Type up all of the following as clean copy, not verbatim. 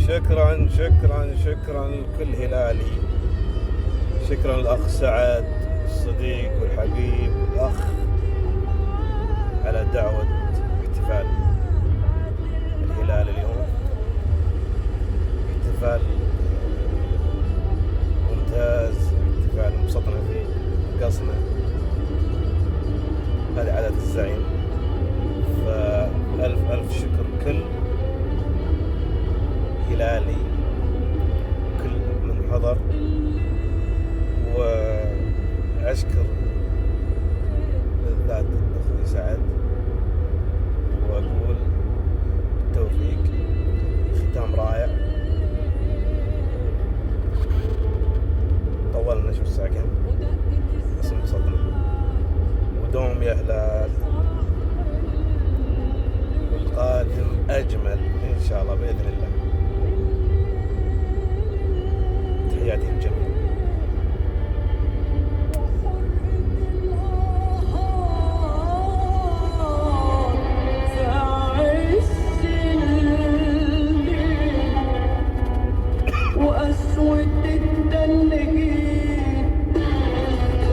شكرا شكرا شكرا لكل هلالي. شكرا للأخ سعد الصديق والحبيب والأخ على دعوة احتفال الهلال اليوم. احتفال ممتاز، احتفال انبسطنا فيه، قصنا. هذه عادة الزعيم. فألف ألف شكر كل هلالي، كل من حضر، وأشكر بالذات أخوي سعد، وأقول بالتوفيق، ختام رائع. طولنا شوف الساعة كم، بس انبسطنا. ودوم يا هلال، والقادم أجمل إن شاء الله بإذن الله. تحياتي للجميع. وأسود التلقيت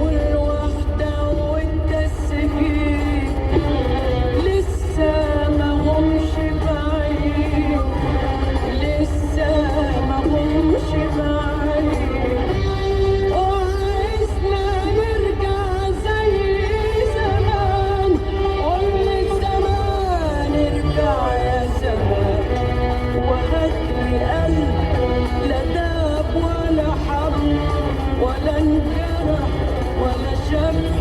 والوحدة والتسكين لسه ما همش بعيد، لسه ما همش بعيد. وعايزنا نرجع زي زمان، قول الزمان ارجع يا زمان، وهاتلي قلب لا داب ولا حب ولا انجرح ولا شاف